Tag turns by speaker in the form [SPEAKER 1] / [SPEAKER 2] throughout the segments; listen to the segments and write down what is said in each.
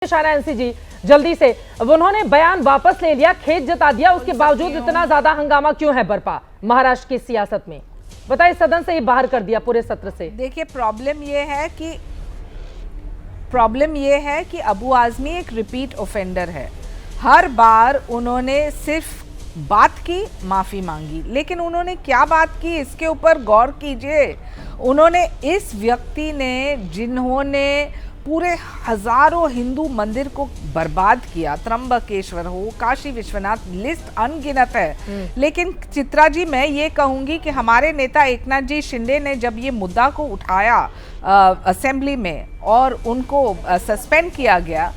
[SPEAKER 1] शाना एनसी जी जल्दी से, अब उन्होंने बयान वापस ले लिया, खेद जता दिया, उसके बावजूद इतना ज्यादा हंगामा क्यों है बरपा महाराष्ट्र की सियासत में? बताइए, सदन से ही बाहर कर दिया पूरे सत्र से।
[SPEAKER 2] देखिए, प्रॉब्लम ये है कि अबू आजमी एक रिपीट ऑफेंडर है। हर बार उन्होंने सिर्फ बात की, माफी मांगी, लेकिन उन्होंने क्या बात की इसके ऊपर गौर कीजिए। उन्होंने इस व्यक्ति ने, जिन्होंने पूरे हजारों हिंदू मंदिर को बर्बाद किया, त्र्यंबकेश्वर हो, काशी विश्वनाथ, लिस्ट अनगिनत है। लेकिन चित्रा जी, मैं ये कहूंगी कि हमारे नेता एकनाथ जी शिंदे ने जब ये मुद्दा को उठाया असेंबली में और उनको सस्पेंड किया गया,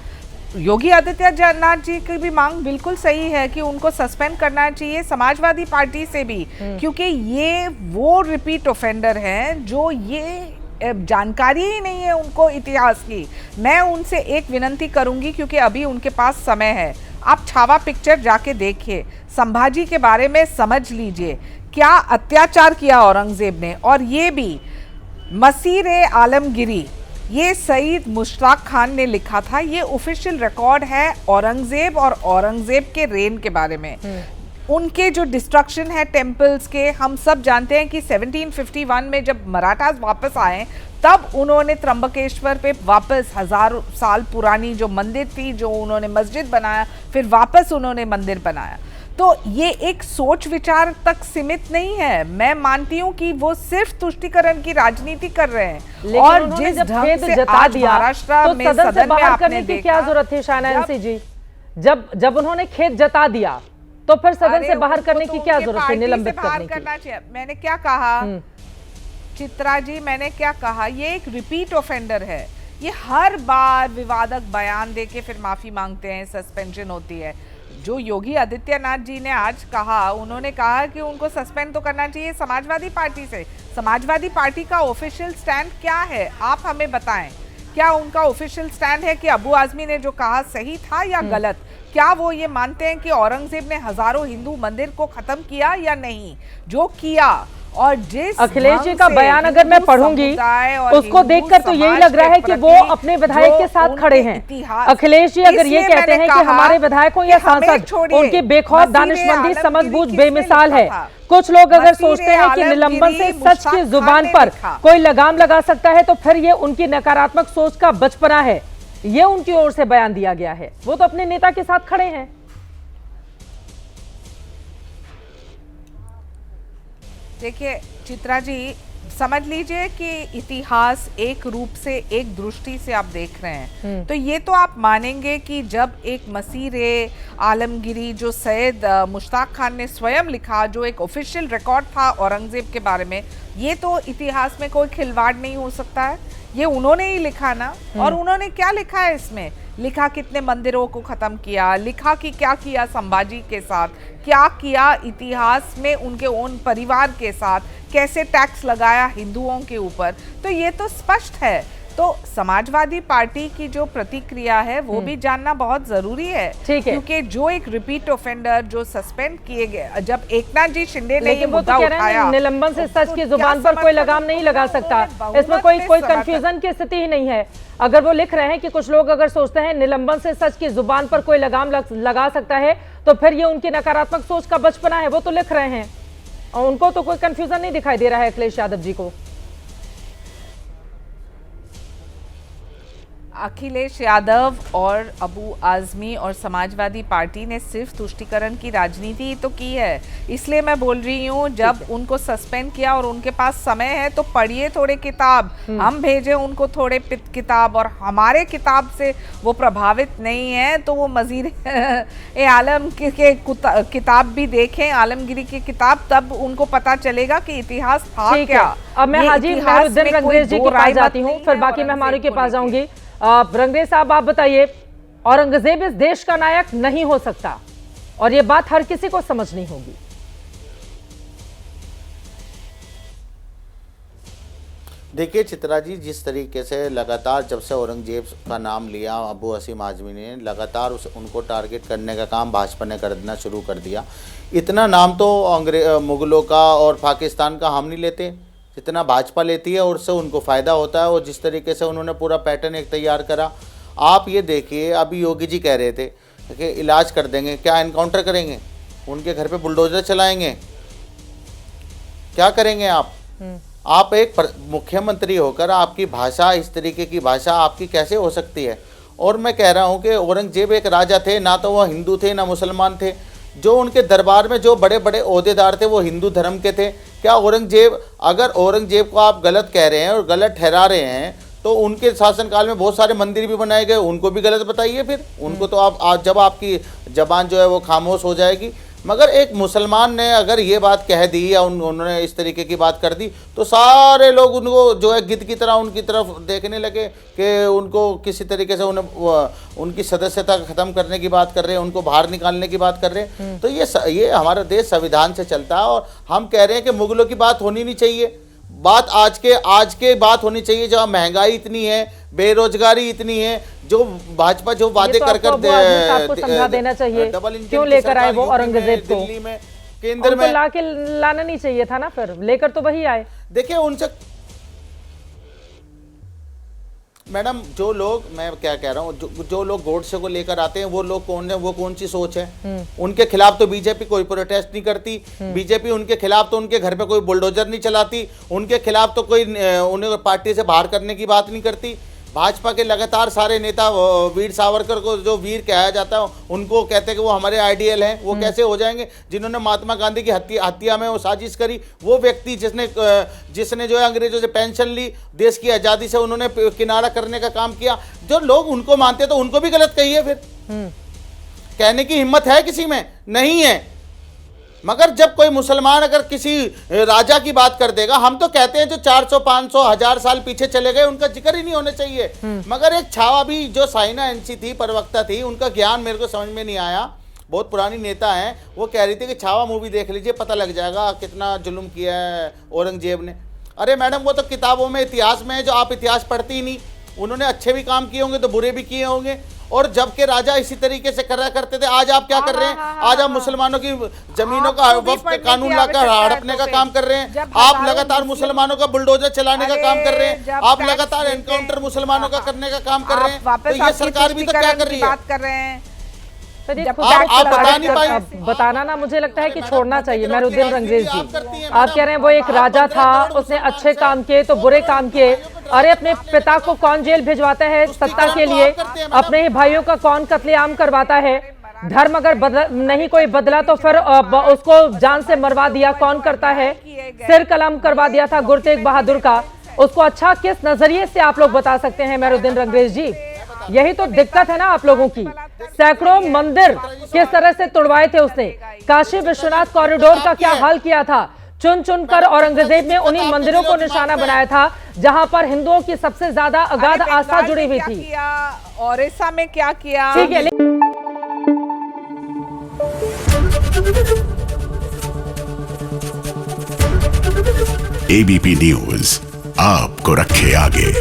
[SPEAKER 2] योगी आदित्यनाथ जी की भी मांग बिल्कुल सही है कि उनको सस्पेंड करना चाहिए, समाजवादी पार्टी से भी, क्योंकि ये वो रिपीट ऑफेंडर हैं जो ये जानकारी ही नहीं है उनको इतिहास की। मैं उनसे एक विनती करूंगी, क्योंकि अभी उनके पास समय है, आप छावा पिक्चर जाके देखिए, संभाजी के बारे में समझ लीजिए क्या अत्याचार किया औरंगजेब ने। और ये भी मसीर आलमगिरी, ये सईद मुश्ताक खान ने लिखा था, ये ऑफिशियल रिकॉर्ड है औरंगजेब और औरंगजेब के रेन के बारे में। उनके जो डिस्ट्रक्शन है टेम्पल्स के, हम सब जानते हैं कि 1751 में जब मराठास वापस आए, तब उन्होंने त्र्यंबकेश्वर पे वापस हजारों साल पुरानी जो मंदिर थी, जो उन्होंने मस्जिद बनाया, फिर वापस उन्होंने मंदिर बनाया। तो ये एक सोच विचार तक सीमित नहीं है। मैं मानती हूँ कि वो सिर्फ तुष्टीकरण की राजनीति कर रहे हैं। और जिस ढंग से आज महाराष्ट्र में सदन में आपने देखा,
[SPEAKER 1] क्या जरूरत थी शाना एनसी जी? जब उन्होंने खेद जता दिया तो फिर सदन से बाहर करने की क्या जरूरत है, निलंबित करना
[SPEAKER 2] चाहिए। मैंने क्या कहा चित्रा जी, मैंने क्या कहा, ये एक रिपीट ऑफेंडर है। ये हर बार विवादक बयान देके फिर माफी मांगते हैं, सस्पेंशन होती है। जो योगी आदित्यनाथ जी ने आज कहा, उन्होंने कहा कि उनको सस्पेंड तो करना चाहिए समाजवादी पार्टी से। समाजवादी पार्टी का ऑफिशियल स्टैंड क्या है, आप हमें बताएं। क्या उनका ऑफिशियल स्टैंड है कि अबू आजमी ने जो कहा सही था या गलत? क्या वो ये मानते हैं कि औरंगजेब ने हजारों हिंदू मंदिर को खत्म किया या नहीं? जो किया, और जिस
[SPEAKER 1] अखिलेश जी का बयान अगर मैं पढ़ूंगी उसको देखकर तो यही लग रहा है कि वो अपने विधायक के साथ खड़े हैं। अखिलेश जी अगर ये कहते हैं कि हमारे विधायकों या सांसद उनकी बेखौफ दानिशमंदी, समझबूझ बेमिसाल है, कुछ लोग अगर सोचते हैं कि निलंबन से सच की जुबान पर कोई लगाम लगा सकता है, तो फिर ये उनकी नकारात्मक सोच का बचपना है। ये उनकी ओर से बयान दिया गया है, वो तो अपने नेता के साथ खड़े हैं।
[SPEAKER 2] देखिए चित्रा जी, समझ लीजिए कि इतिहास एक रूप से, एक दृष्टि से आप देख रहे हैं, तो ये तो आप मानेंगे कि जब एक मसीर आलमगिरी, जो सैयद मुश्ताक खान ने स्वयं लिखा, जो एक ऑफिशियल रिकॉर्ड था औरंगजेब के बारे में, ये तो इतिहास में कोई खिलवाड़ नहीं हो सकता है। ये उन्होंने ही लिखा ना। और उन्होंने क्या लिखा है इसमें? लिखा कितने मंदिरों को खत्म किया, लिखा कि क्या किया संभाजी के साथ, क्या किया इतिहास में उनके ओन परिवार के साथ, कैसे टैक्स लगाया हिंदुओं के ऊपर। तो ये तो स्पष्ट है। तो समाजवादी पार्टी की जो प्रतिक्रिया है वो भी जानना बहुत जरूरी है, क्योंकि जो एक रिपीट ऑफेंडर जो सस्पेंड किए गए, जब एकनाथ जी शिंदे ने ये मुद्दा उठाया,
[SPEAKER 1] निलंबन से सच की जुबान पर कोई लगाम नहीं लगा सकता, इसमें कोई कंफ्यूजन की स्थिति ही नहीं है। अगर वो लिख रहे हैं कि कुछ लोग अगर सोचते हैं निलंबन से सच की जुबान पर कोई लगाम लगा सकता है, तो फिर ये उनकी नकारात्मक सोच का बचपना है, वो तो लिख रहे हैं और उनको तो कोई कंफ्यूजन नहीं दिखाई दे रहा है अखिलेश यादव जी को।
[SPEAKER 2] अखिलेश यादव और अबू आजमी और समाजवादी पार्टी ने सिर्फ तुष्टीकरण की राजनीति तो की है। इसलिए मैं बोल रही हूँ, जब उनको सस्पेंड किया और उनके पास समय है तो पढ़िए थोड़े किताब, हम भेजे उनको थोड़े किताब, और हमारे किताब से वो प्रभावित नहीं है तो वो मजीर आलम के किताब भी देखें, आलमगिरी की किताब, तब उनको पता चलेगा कि इतिहास था क्या।
[SPEAKER 1] अब मैं हाजी खैरुद्दीन रंगरेज जी के पास जाती हूँ, फिर बाकी मेहमानों के पास जाऊंगी। रंगरेज साहब, आप बताइए, औरंगजेब इस देश का नायक नहीं हो सकता और ये बात हर किसी को समझनी होगी।
[SPEAKER 3] देखिए चित्रा जी, जिस तरीके से लगातार जब से औरंगजेब का नाम लिया अबू हसीम आजमी ने, लगातार उनको टारगेट करने का काम भाजपा ने करना शुरू कर दिया। इतना नाम तो मुगलों का और पाकिस्तान का हम नहीं लेते जितना भाजपा लेती है, और उससे उनको फ़ायदा होता है। और जिस तरीके से उन्होंने पूरा पैटर्न एक तैयार करा आप ये देखिए, अभी योगी जी कह रहे थे कि इलाज कर देंगे, क्या एनकाउंटर करेंगे? उनके घर पे बुलडोजर चलाएंगे? क्या करेंगे आप एक मुख्यमंत्री होकर आपकी भाषा, इस तरीके की भाषा आपकी कैसे हो सकती है? और मैं कह रहा हूँ कि औरंगजेब एक राजा थे, ना तो वह हिंदू थे ना मुसलमान थे। जो उनके दरबार में जो बड़े बड़े ओहदेदार थे वो हिंदू धर्म के थे। क्या औरंगजेब, अगर औरंगजेब को आप गलत कह रहे हैं और गलत ठहरा रहे हैं, तो उनके शासनकाल में बहुत सारे मंदिर भी बनाए गए, उनको भी गलत बताइए फिर। उनको तो आप जब आपकी जबान जो है वो खामोश हो जाएगी। मगर एक मुसलमान ने अगर ये बात कह दी या उन्होंने इस तरीके की बात कर दी, तो सारे लोग उनको जो है गिद्ध की तरह उनकी तरफ देखने लगे कि उनको किसी तरीके से उनकी सदस्यता ख़त्म करने की बात कर रहे हैं, उनको बाहर निकालने की बात कर रहे हैं। तो ये हमारा देश संविधान से चलता है, और हम कह रहे हैं कि मुगलों की बात होनी नहीं चाहिए। बात आज के बात होनी चाहिए, जहाँ महंगाई इतनी है, बेरोजगारी इतनी है, जो भाजपा जो वादे
[SPEAKER 1] तो
[SPEAKER 3] कर
[SPEAKER 1] आपको समझा देना चाहिए, क्यों लेकर आए वो औरंगजेब को?
[SPEAKER 3] दिल्ली में, केंद्र में
[SPEAKER 1] लाना नहीं चाहिए था ना, फिर लेकर तो वही आए।
[SPEAKER 3] देखिए उनसे, मैडम जो लोग, मैं क्या कह रहा हूँ, जो लोग गोडसे को लेकर आते हैं वो लोग कौन है, वो कौन सी सोच है? उनके खिलाफ तो बीजेपी कोई प्रोटेस्ट नहीं करती, बीजेपी उनके खिलाफ तो उनके घर पे कोई बुलडोजर नहीं चलाती, उनके खिलाफ तो कोई उन्हें पार्टी से बाहर करने की बात नहीं करती। भाजपा के लगातार सारे नेता, वीर सावरकर को जो वीर कहा जाता है, उनको कहते हैं कि वो हमारे आइडियल हैं। वो कैसे हो जाएंगे? जिन्होंने महात्मा गांधी की हत्या में वो साजिश करी, वो व्यक्ति जिसने जो है अंग्रेजों से पेंशन ली, देश की आज़ादी से उन्होंने किनारा करने का काम किया। जो लोग उनको मानते तो उनको भी गलत कहिए फिर। कहने की हिम्मत है किसी में? नहीं है। मगर जब कोई मुसलमान अगर किसी राजा की बात कर देगा, हम तो कहते हैं जो 400, 500, 1000 साल पीछे चले गए उनका जिक्र ही नहीं होना चाहिए। मगर एक छावा भी जो साइना एनसी थी, प्रवक्ता थी, उनका ज्ञान मेरे को समझ में नहीं आया। बहुत पुरानी नेता हैं, वो कह रही थी कि छावा मूवी देख लीजिए, पता लग जाएगा कितना जुल्म किया है औरंगजेब ने। अरे मैडम, वो तो किताबों में, इतिहास में है, जो आप इतिहास पढ़ती ही नहीं। उन्होंने अच्छे भी काम किए होंगे तो बुरे भी किए होंगे। और जब के राजा इसी तरीके से करा करते थे, आज आप क्या कर रहे हैं? आज आप मुसलमानों की जमीनों का वक्फ कानून लाकर हड़पने का काम कर रहे हैं। आप लगातार मुसलमानों का बुलडोजर चलाने का काम कर रहे हैं। आप लगातार एनकाउंटर मुसलमानों का करने का काम कर रहे हैं। तो ये सरकार भी तो क्या कर रही है?
[SPEAKER 1] आप बता नहीं पाए। बताना ना, मुझे लगता है कि छोड़ना चाहिए। मेहरुद्दीन रंगरेज जी, आप कह रहे हैं वो एक राजा था, उसने अच्छे काम किए तो बुरे काम किए। अरे अपने पिता को कौन जेल भिजवाता है सत्ता के लिए? अपने ही भाइयों का कौन कत्लेआम करवाता है? धर्म अगर नहीं कोई बदला तो फिर उसको जान से मरवा दिया कौन करता है? सिर कलम करवा दिया था गुरु तेग बहादुर का। उसको अच्छा किस नजरिए से आप लोग बता सकते हैं मेहरुद्दीन रंगरेज जी? यही तो दिक्कत है ना आप लोगों की। सैकड़ों मंदिर किस तरह से तोड़वाए थे उसने। काशी विश्वनाथ कॉरिडोर का क्या हाल किया था। चुन चुनकर औरंगजेब ने उन्हीं मंदिरों को निशाना बनाया था जहां पर हिंदुओं की सबसे ज्यादा अगाध आस्था जुड़ी हुई थी।
[SPEAKER 2] ओडिशा में क्या किया?
[SPEAKER 1] ठीक है।
[SPEAKER 4] एबीपी न्यूज आपको रखे आगे।